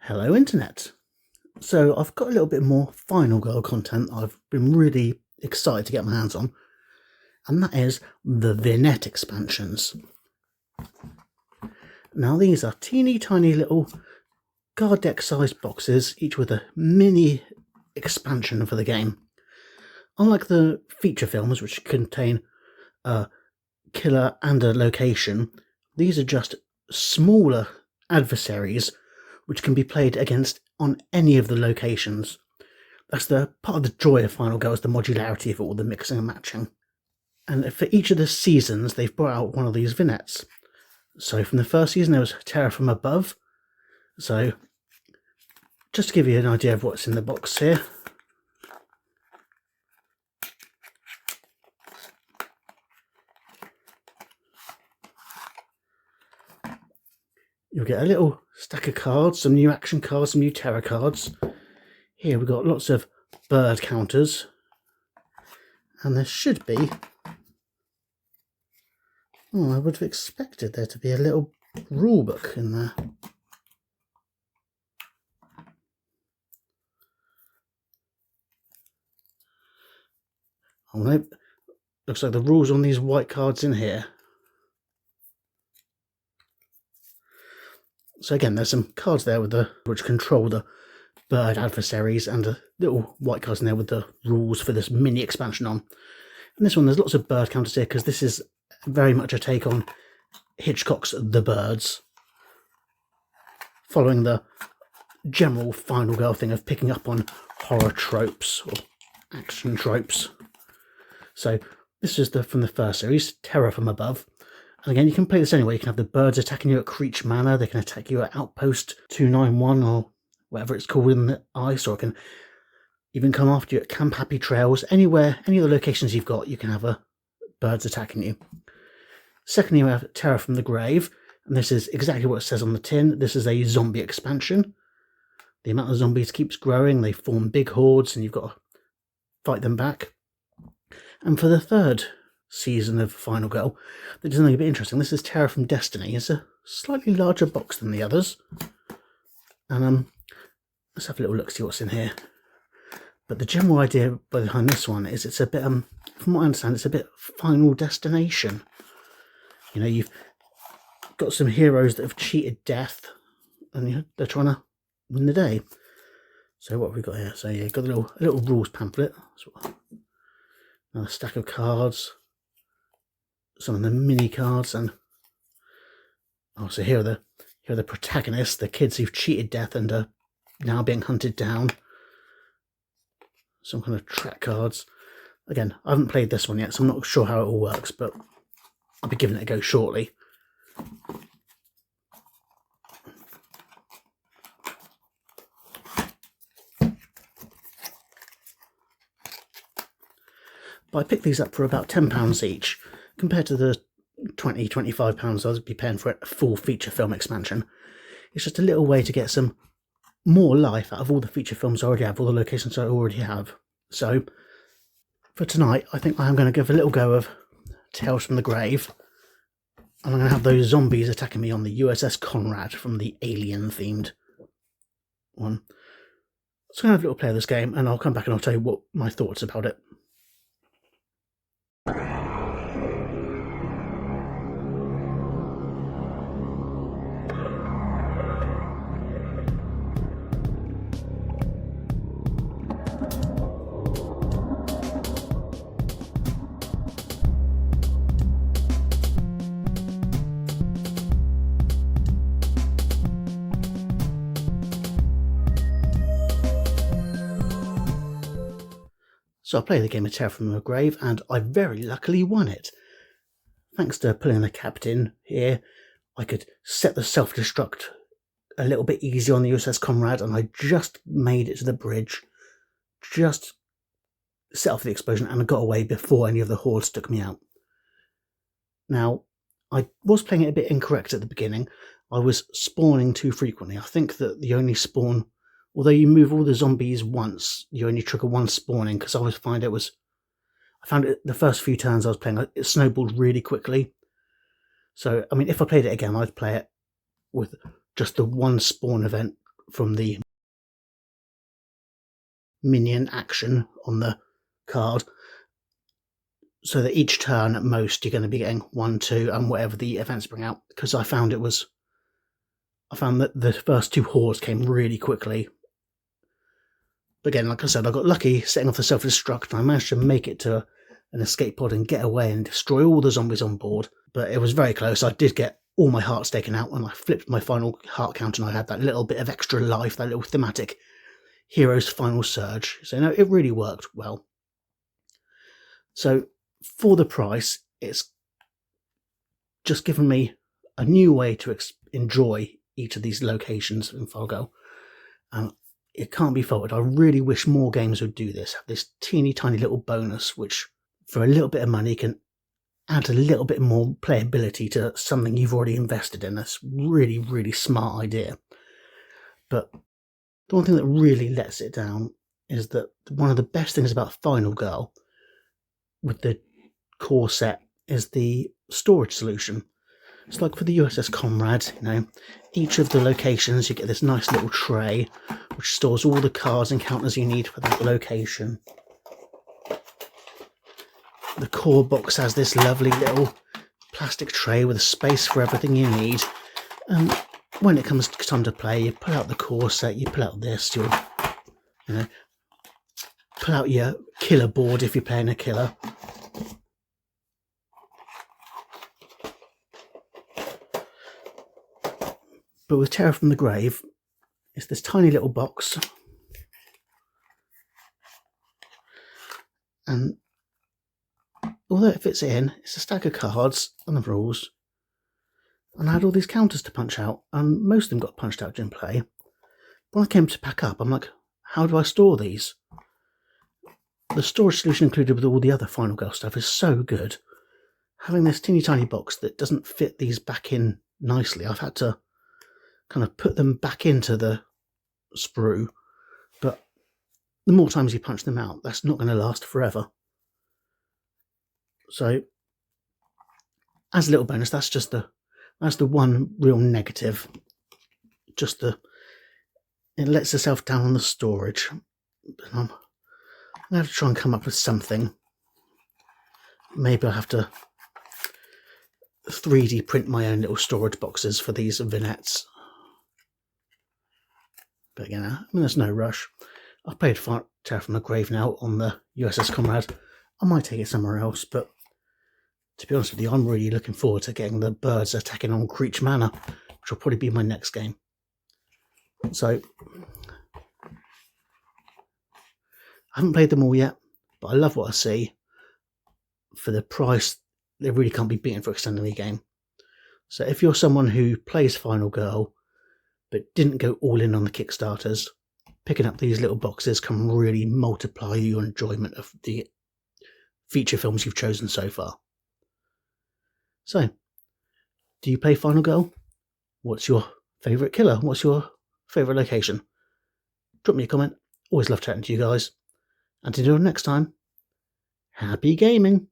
Hello Internet. So I've got a little bit more Final Girl content I've been really excited to get my hands on, and that is the Vignette expansions. Now these are teeny tiny little card deck sized boxes, each with a mini expansion for the game. Unlike the feature films, which contain a killer and a location, these are just smaller adversaries which can be played against on any of the locations. That's the part of the joy of Final Girl, is the modularity of all the mixing and matching. And for each of the seasons, they've brought out one of these vignettes. So from the first season, there was Terror from Above. So just to give you an idea of what's in the box here. You'll get a little stack of cards, some new action cards, some new terror cards. Here we've got lots of bird counters. And there should be... I would have expected there to be a little rule book in there. Oh no, looks like the rules on these white cards in here. So again, there's some cards there with which control the bird adversaries, and a little white cards in there with the rules for this mini expansion on. And this one, there's lots of bird counters here because this is very much a take on Hitchcock's The Birds, following the general Final Girl thing of picking up on horror tropes or action tropes. So this is from the first series, Terror from Above. And again, you can play this anyway. You can have the birds attacking you at Creech Manor. They can attack you at Outpost 291 or whatever it's called in the ice, or it can even come after you at Camp Happy Trails. Anywhere, any of the locations you've got, you can have birds attacking you. Secondly, we have Terror from the Grave, and this is exactly what it says on the tin. This is a zombie expansion. The amount of zombies keeps growing. They form big hordes, and you've got to fight them back. And for the third season of Final Girl, there's something a bit interesting. This is Terror from Destiny. It's a slightly larger box than the others. And let's have a little look, see what's in here. But the general idea behind this one is it's a bit, from what I understand, it's a bit Final Destination. You know, you've got some heroes that have cheated death, and they're trying to win the day. So what have we got here? So yeah, you've got a little rules pamphlet. Another stack of cards. Some of the mini cards, and so here are the protagonists, the kids who've cheated death and are now being hunted down. Some kind of track cards. Again, I haven't played this one yet, so I'm not sure how it all works, but I'll be giving it a go shortly. But I picked these up for about £10 each, compared to the £20-25 I'd be paying for a full feature film expansion. It's just a little way to get some more life out of all the feature films I already have, all the locations I already have. So, for tonight, I think I am going to give a little go of Tales from the Grave, and I'm going to have those zombies attacking me on the USS Conrad from the Alien-themed one. So I'm going to have a little play of this game, and I'll come back and I'll tell you what my thoughts about it. So I played the game of Terror from the Grave, and I very luckily won it. Thanks to pulling the captain here, I could set the self-destruct a little bit easier on the USS Conrad, and I just made it to the bridge, just set off the explosion, and I got away before any of the hordes took me out. Now, I was playing it a bit incorrect at the beginning. I was spawning too frequently. I think that the only spawn... Although you move all the zombies once, you only trigger one spawning, because I found it the first few turns I was playing, it snowballed really quickly. So, I mean, if I played it again, I'd play it with just the one spawn event from the minion action on the card, so that each turn at most you're going to be getting 1, 2 and whatever the events bring out, because I found that the first 2 hordes came really quickly. But again, like I said, I got lucky setting off the self-destruct and I managed to make it to an escape pod and get away and destroy all the zombies on board. But it was very close. I did get all my hearts taken out and I flipped my final heart count and I had that little bit of extra life, that little thematic hero's final surge. So no, it really worked well. So for the price, it's just given me a new way to enjoy each of these locations in Fargo. It can't be faulted. I really wish more games would do this. Have this teeny tiny little bonus, which for a little bit of money can add a little bit more playability to something you've already invested in. That's really, really smart idea. But the one thing that really lets it down is that one of the best things about Final Girl with the core set is the storage solution. It's like for the USS Comrade, each of the locations you get this nice little tray which stores all the cards and counters you need for that location. The core box has this lovely little plastic tray with a space for everything you need. And when it comes time to play, you pull out the core set, you pull out this, you'll pull out your killer board if you're playing a killer. But with Terror from the Grave, it's this tiny little box. And although it fits in, it's a stack of cards and the rules. And I had all these counters to punch out, and most of them got punched out during play. When I came to pack up, I'm like, how do I store these? The storage solution included with all the other Final Girl stuff is so good. Having this teeny tiny box that doesn't fit these back in nicely, I've had to kind of put them back into the sprue, but the more times you punch them out, that's not going to last forever. So as a little bonus, that's the one real negative. It lets itself down on the storage. But I'm going to have to try and come up with something. Maybe I'll have to 3D print my own little storage boxes for these vignettes. But again, there's no rush. I've played Terror from the Grave now on the USS Comrade. I might take it somewhere else, but to be honest with you, I'm really looking forward to getting the birds attacking on Creech Manor, which will probably be my next game. So, I haven't played them all yet, but I love what I see. For the price, they really can't be beaten for extending the game. So if you're someone who plays Final Girl, but didn't go all in on the Kickstarters, picking up these little boxes can really multiply your enjoyment of the feature films you've chosen so far. So, do you play Final Girl? What's your favourite killer? What's your favourite location? Drop me a comment. Always love chatting to you guys. And until next time, happy gaming!